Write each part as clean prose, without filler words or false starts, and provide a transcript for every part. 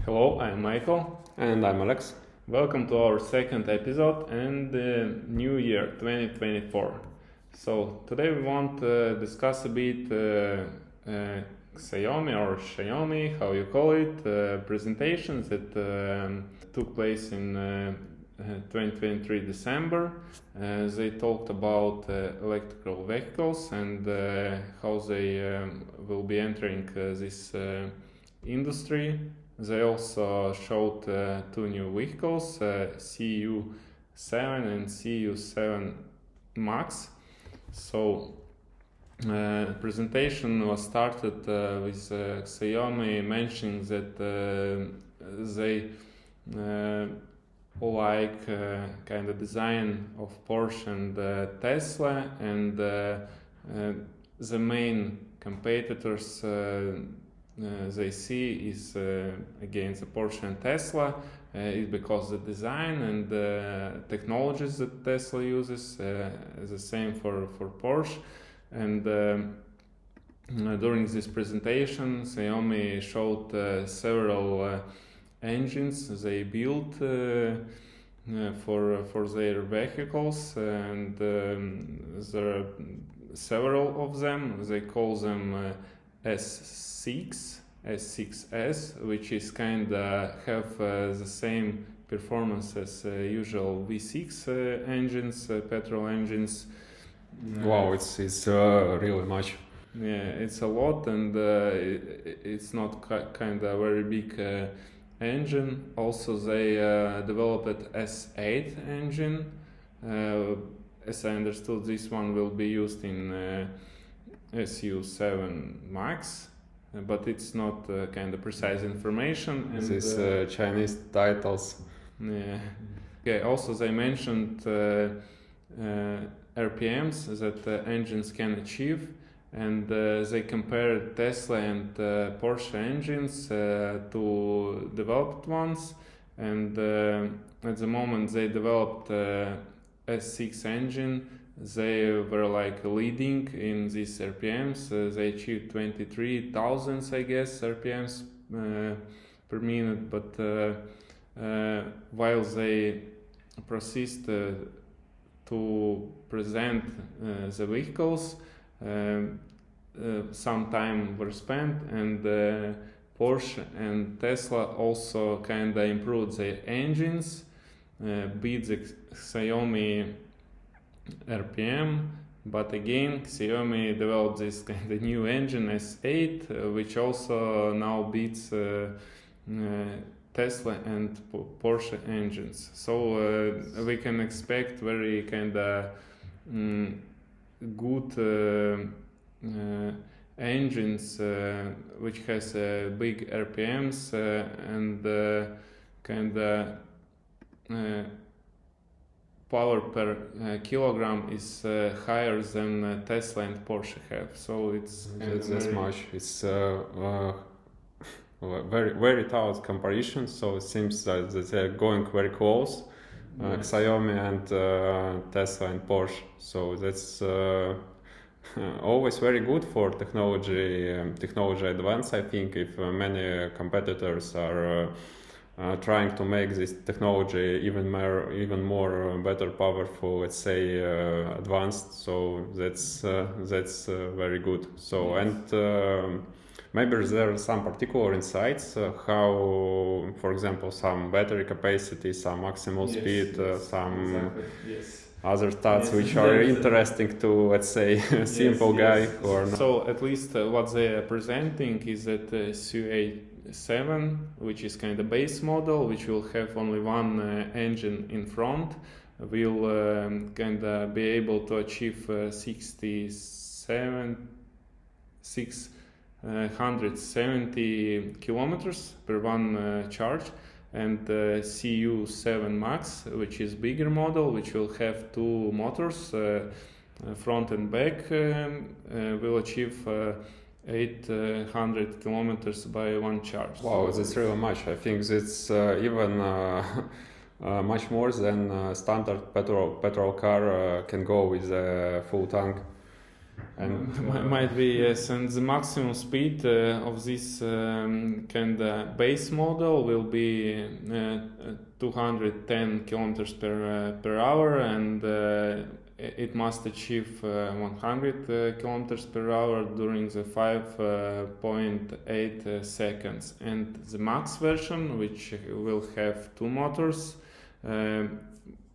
Hello, I'm Michael. And I'm Alex. Welcome to our second episode and the new year 2024. So today we want to discuss a bit Xiaomi or Xiaomi, how you call it, presentations that took place in 2023 December. They talked about electrical vehicles and how they will be entering this industry. They also showed two new vehicles, CU7 and CU7 Max. So presentation was started with Xiaomi mentioning that they like kind of design of Porsche and Tesla, and the main competitors they see is against the Porsche and Tesla is because the design and the technologies that Tesla uses is the same for Porsche. And during this presentation, Xiaomi showed several engines they built for their vehicles, and there are several of them. They call them S6S, which is kind of have the same performance as usual V6 engines, petrol engines. Wow, it's really much. Yeah, it's a lot, and it's not kind of very big engine. Also, they developed S8 engine. As I understood, this one will be used in SU7 Max, but it's not kind of precise information. And these Chinese titles. Yeah. Okay. Also, they mentioned RPMs that engines can achieve, and they compared Tesla and Porsche engines to developed ones. And at the moment they developed S6 engine, they were like leading in these RPMs. They achieved 23,000, I guess, RPMs per minute. But while they proceed to present the vehicles, some time were spent, and Porsche and Tesla also kind of improved their engines, beat the Xiaomi RPM, but again Xiaomi developed this kind of new engine S8, which also now beats Tesla and Porsche engines. So we can expect very kind of good engines which has big RPMs and kind of power per kilogram is higher than Tesla and Porsche have. So it's this much. It's very tough comparison. So it seems that they're going very close, Xiaomi and Tesla and Porsche. So that's always very good for technology advance. I think if many competitors are trying to make this technology even more better, powerful, let's say advanced. So that's very good. So and maybe there are some particular insights how, for example, some battery capacity, some maximal speed, some other stats which are interesting to, let's say, a simple guy or not. So at least what they are presenting is that CU7, which is kind of base model, which will have only one engine in front, will kind of be able to achieve 670 kilometers per one charge. And CU7 Max, which is bigger model, which will have two motors, front and back, will achieve 800 kilometers by one charge. Wow, that's really much. I think that's even much more than standard petrol car can go with a full tank. And might be, yes, and the maximum speed of this kind of base model will be 210 kilometers per hour, and it must achieve 100 kilometers per hour during the 5.8 seconds. And the max version, which will have two motors,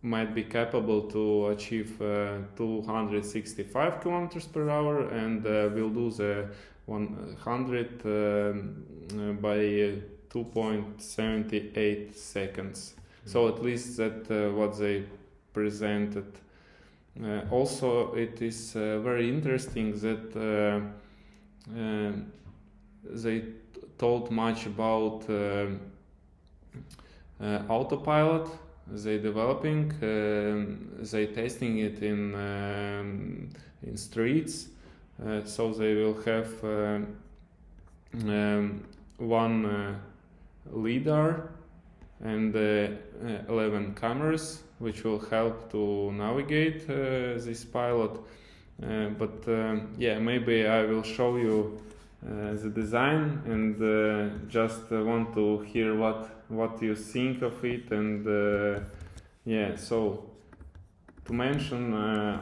might be capable to achieve 265 kilometers per hour, and will do the 100 by 2.78 seconds. So at least that what they presented. Also, it is very interesting that they told much about autopilot. They developing, they testing it in streets. So they will have one lidar and 11 cameras, which will help to navigate this pilot. But maybe I will show you the design, and just want to hear what you think of it. And so to mention,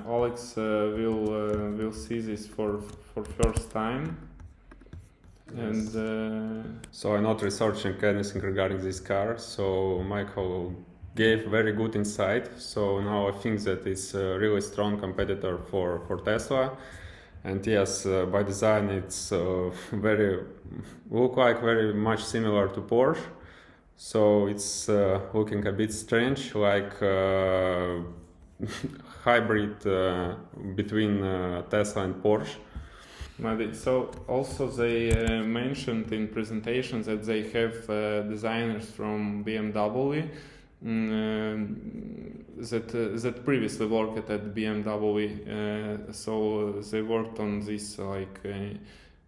Alex will see this for first time. Yes. And so I'm not researching anything regarding this car, so Michael gave very good insight. So now I think that it's a really strong competitor for Tesla. And yes, by design it's look like very much similar to Porsche. So it's looking a bit strange, like hybrid between Tesla and Porsche. Maybe. So also they mentioned in presentations that they have designers from BMW that previously worked at BMW. So they worked on this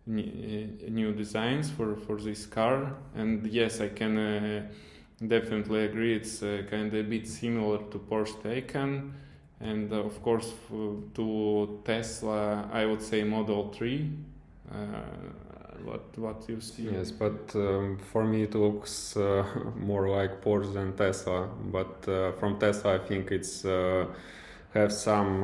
new designs for this car. And yes, I can definitely agree. It's kind of a bit similar to Porsche Taycan. And of course, to Tesla, I would say Model 3. What you see? Yes, but for me it looks more like Porsche than Tesla. But from Tesla, I think it's have some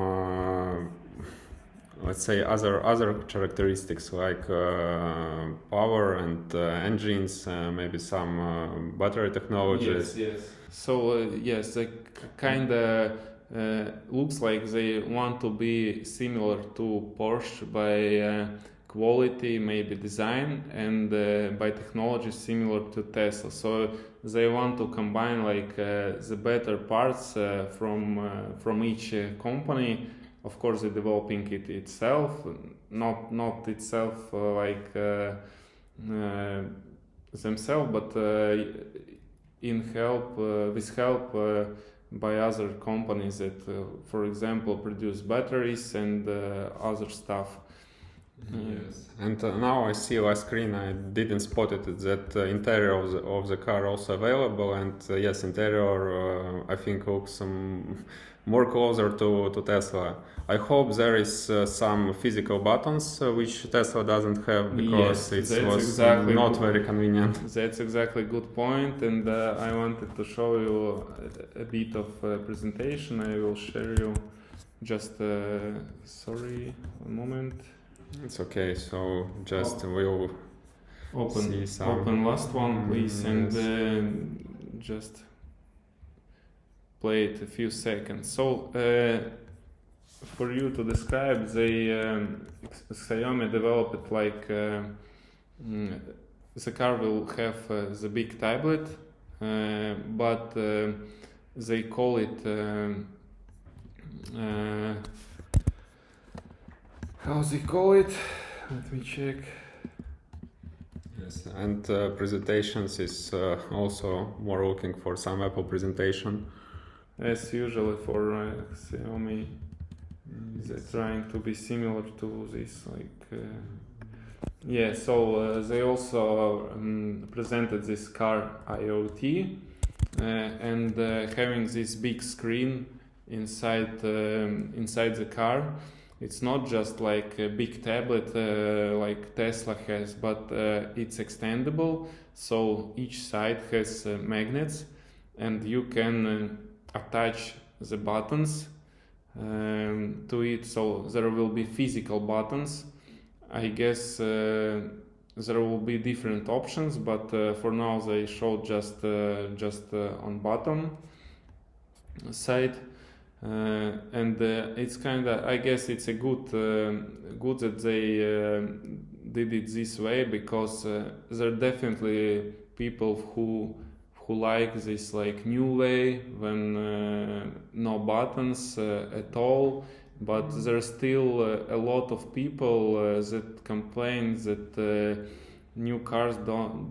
let's say other characteristics like power and engines, maybe some battery technologies. Yes. So yes, they kind of looks like they want to be similar to Porsche by quality, maybe design, and by technology similar to Tesla. So they want to combine the better parts from each company. Of course, they're developing it itself, not itself themselves, but with help by other companies that, for example, produce batteries and other stuff. Yes. And now I see last screen. I didn't spot it that interior of the car also available. And yes, interior I think looks more closer to Tesla. I hope there is some physical buttons which Tesla doesn't have, because yes, it was exactly not very convenient. That's exactly a good point, and I wanted to show you a bit of presentation. I will share you just sorry, one moment. It's okay. So just we'll see some. Open last one, please, and just play it a few seconds. So for you to describe, Xiaomi developed the car will have the big tablet, but they call it how they call it? Let me check. Yes, and presentations is also more looking for some Apple presentation. As usually for Xiaomi, they're trying to be similar to this. So they also presented this car IoT and having this big screen inside the car. it's not just like a big tablet like Tesla has, but it's extendable. So each side has magnets, and you can attach the buttons to it. So there will be physical buttons. I guess there will be different options, but for now they showed just on bottom side. And it's kind of, I guess it's a good that they did it this way, because there are definitely people who like this like new way when no buttons at all. But there's still a lot of people that complain that new cars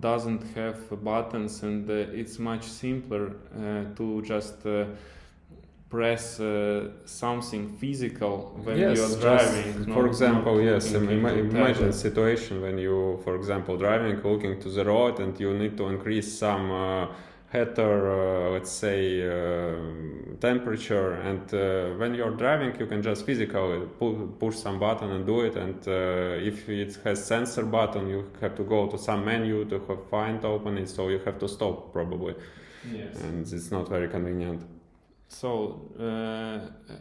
doesn't have buttons, and it's much simpler to just press something physical when yes, you're driving. for example, yes, imagine a tablet. situation when you, for example, driving, looking to the road, and you need to increase some heater, let's say, temperature, and when you're driving, you can just physically push some button and do it. And if it has sensor button, you have to go to some menu to find open it, so you have to stop probably. Yes. And it's not very convenient. So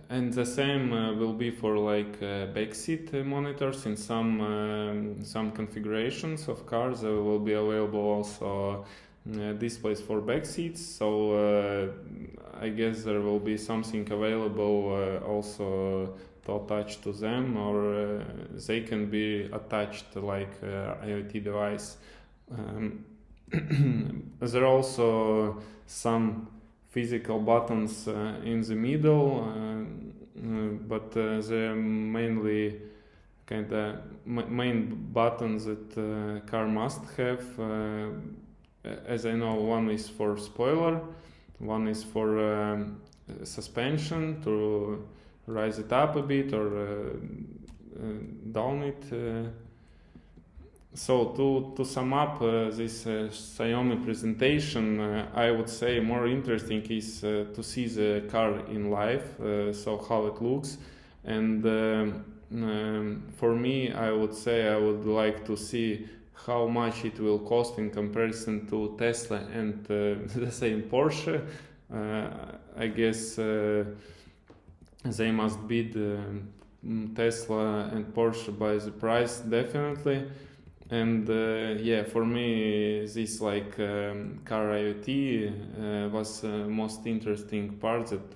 and the same will be for like backseat monitors in some configurations of cars. There will be available also displays for back seats. So I guess there will be something available also to attach to them, or they can be attached like IoT device. There are also some physical buttons in the middle, but they're mainly kind of main buttons that car must have. As I know, one is for spoiler, one is for suspension to rise it up a bit or down it. So to sum up this Xiaomi presentation, I would say more interesting is to see the car in live, so how it looks. And for me, I would say I would like to see how much it will cost in comparison to Tesla and the same Porsche. I guess they must beat Tesla and Porsche by the price, definitely. And yeah, for me, this like car IoT was most interesting part, that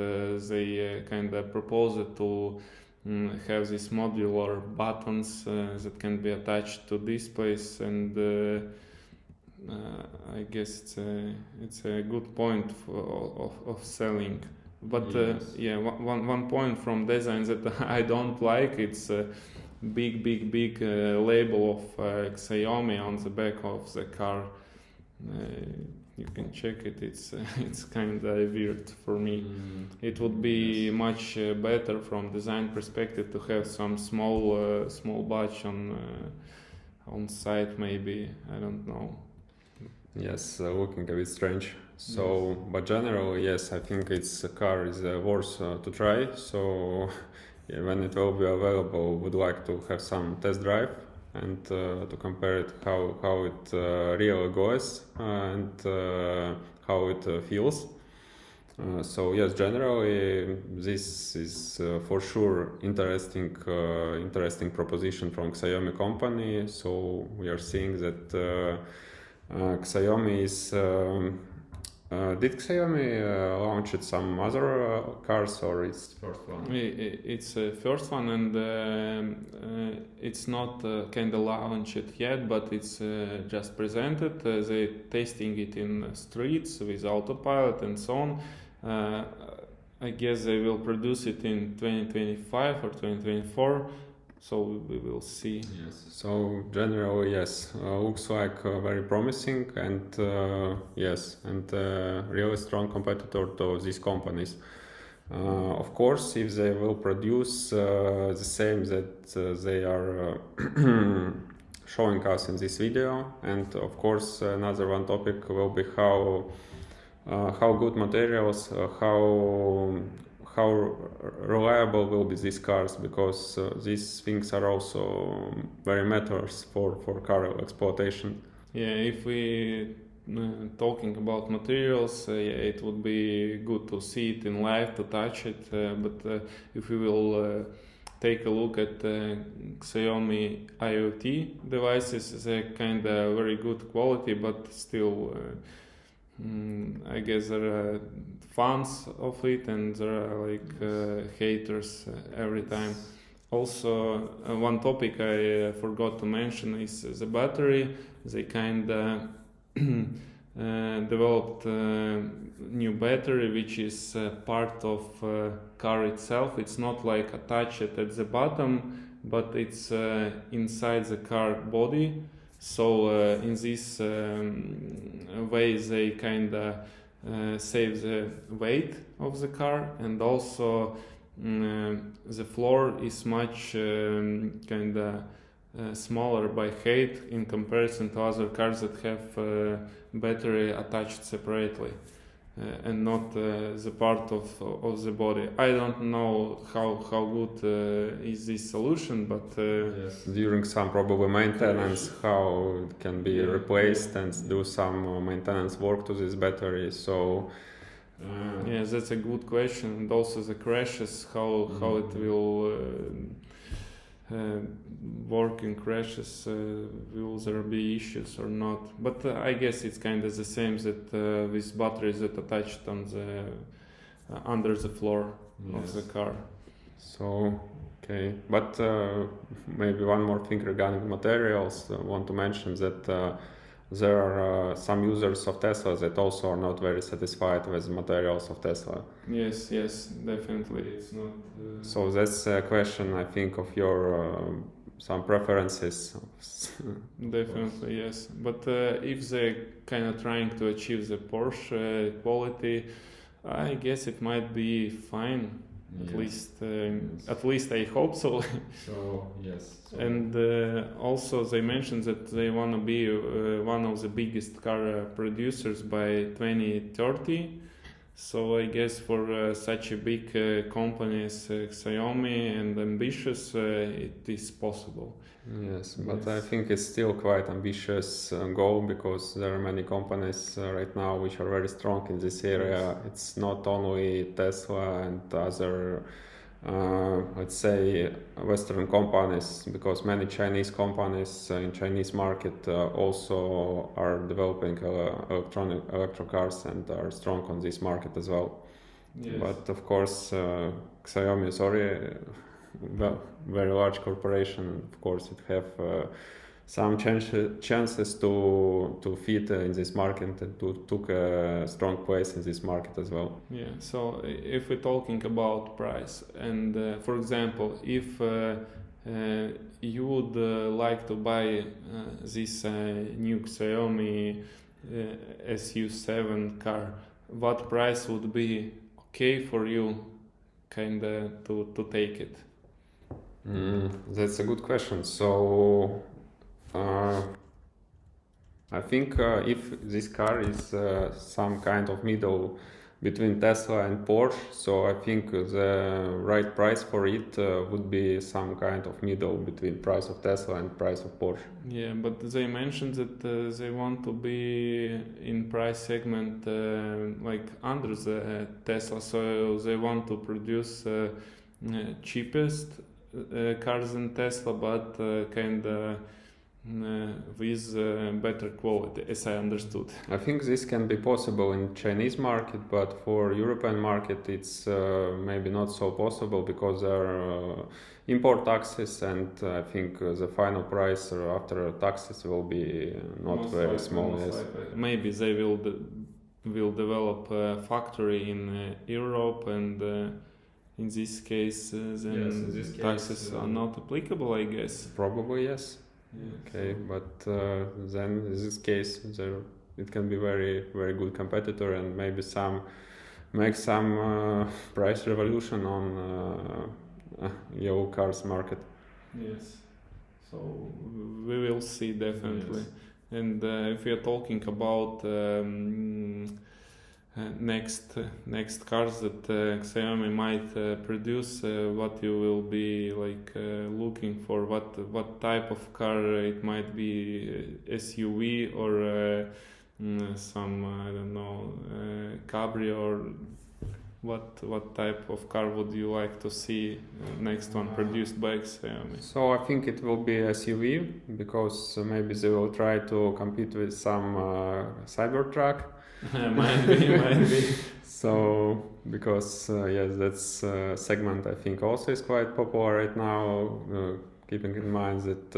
they kind of proposed to have these modular buttons that can be attached to displays, and I guess it's a good point of selling. But yes. yeah, one point from design that I don't like, it's big label of Xiaomi on the back of the car. You can check it. It's kind of weird for me. It would be much better from design perspective to have some small badge on site, maybe. I don't know. Yes, looking a bit strange. So, yes. But generally, yes, I think its car is worth to try. So. Yeah, when it will be available, would like to have some test drive and to compare it how it really goes and how it feels. So yes, generally this is for sure interesting proposition from Xiaomi company. So we are seeing that Xiaomi is. Did Xiaomi launched some other cars, or it's the first one? It's the first one, and it's not kind of launched yet, but it's just presented. They're testing it in streets with autopilot and so on. I guess they will produce it in 2025 or 2024. So we will see. Yes. So generally, yes, looks like very promising, and yes, and really strong competitor to these companies. Of course, if they will produce the same that they are showing us in this video, and of course another one how reliable will be these cars, because these things are also very matters for car exploitation. Yeah, if we talking about materials, yeah, it would be good to see it in live, to touch it. But if we will take a look at Xiaomi IoT devices, they're kind of very good quality, but still, I guess there are fans of it, and there are like haters every time. Also, one topic I forgot to mention is the battery. They kind of developed new battery, which is part of car itself. It's not like attached at the bottom, but it's inside the car body. So in this way, they kind of save the weight of the car, and also the floor is much kind of smaller by height in comparison to other cars that have battery attached separately and not the part of the body. I don't know how good is this solution, but yes. During some probably maintenance, how it can be replaced and do some maintenance work to this battery. So yeah, that's a good question. And also the crashes, how it will work in crashes, will there be issues or not? But I guess it's kind of the same that with batteries that attached on the under the floor of the car. So okay, but maybe one more thing regarding materials. I want to mention that there are some users of Tesla that also are not very satisfied with the materials of Tesla. Yes, definitely. It's not. So that's a question, I think, of your some preferences. Definitely, yes. But if they're kind of trying to achieve the Porsche quality, I guess it might be fine. At least I hope so. So yes. And also they mentioned that they want to be one of the biggest car producers by 2030. So I guess for such a big company as Xiaomi and ambitious, it is possible. Yes, but I think it's still quite ambitious goal, because there are many companies right now which are very strong in this area. It's not only Tesla and other, let's say, Western companies, because many Chinese companies in Chinese market also are developing electric cars and are strong on this market as well. Yes. But of course, Xiaomi is already very large corporation. Of course, it have some chances to fit in this market and to took a strong place in this market as well. Yeah. So if we're talking about price, and for example, if you would like to buy this new Xiaomi SU7 car, what price would be okay for you, kinda to take it? That's a good question. So I think if this car is some kind of middle between Tesla and Porsche, so I think the right price for it would be some kind of middle between price of Tesla and price of Porsche. Yeah, but they mentioned that they want to be in price segment like under the Tesla, so they want to produce cheapest cars in Tesla, but kind of with better quality, as I understood. I think this can be possible in Chinese market, but for European market it's maybe not so possible, because there are import taxes, and I think the final price after taxes will be not most very small. Yes. Maybe they will develop a factory in Europe, and in this case then taxes are not applicable, I guess. Probably yes. Okay, but then in this case it can be very good competitor, and maybe make some price revolution on yellow cars market. Yes, so we will see definitely. Yes. And if we are talking about next cars that Xiaomi might produce, what you will be like looking for, what type of car it might be, SUV or some I don't know cabrio, or what type of car would you like to see next one produced by Xiaomi? So I think it will be SUV because maybe they will try to compete with some Cybertruck. might be. So because yes, that's segment I think also is quite popular right now. Keeping in mind that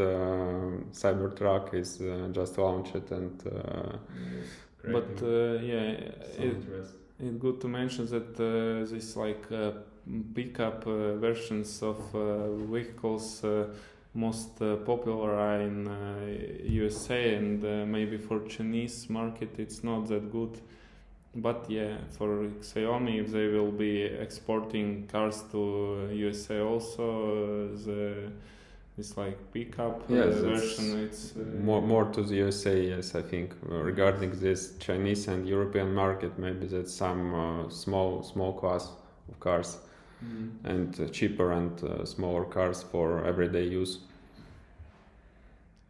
Cybertruck is just launched and. But it's good to mention that this like pickup versions of vehicles most popular are in USA, and maybe for Chinese market it's not that good. But yeah, for Xiaomi, if they will be exporting cars to USA also, this like pickup version, it's more to the USA. Yes, I think regarding this Chinese and European market, maybe that's some small class of cars and cheaper and smaller cars for everyday use.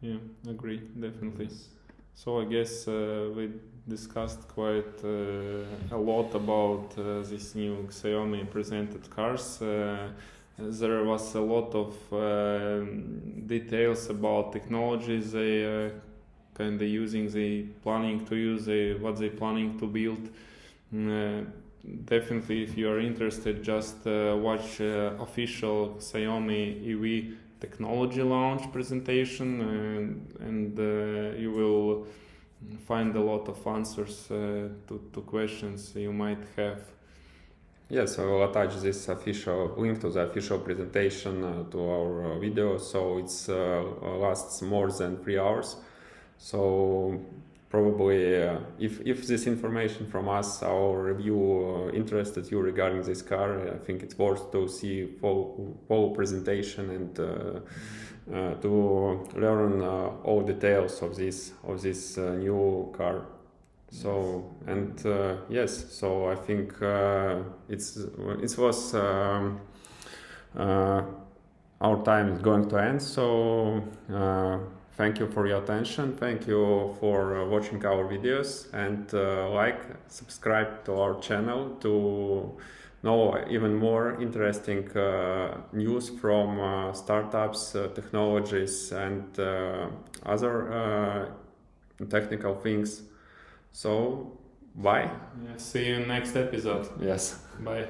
Yeah, agree, definitely. So I guess we discussed quite a lot about these new Xiaomi presented cars. There was a lot of details about technologies they kind of using, they planning to use, what they planning to build. Definitely, if you are interested, just watch official Xiaomi EV technology launch presentation, and you will find a lot of answers to questions you might have. Yes, I will attach this official link to the official presentation to our video. So it's lasts more than 3 hours. So probably if this information from us, our review, interested you regarding this car, I think it's worth to see full presentation and to learn all details of this new car. So and yes, so I think it was our time is going to end. So thank you for your attention. Thank you for watching our videos, and subscribe to our channel to know even more interesting news from startups, technologies, and other technical things. So, bye. Yeah, see you in next episode. Yes. Bye.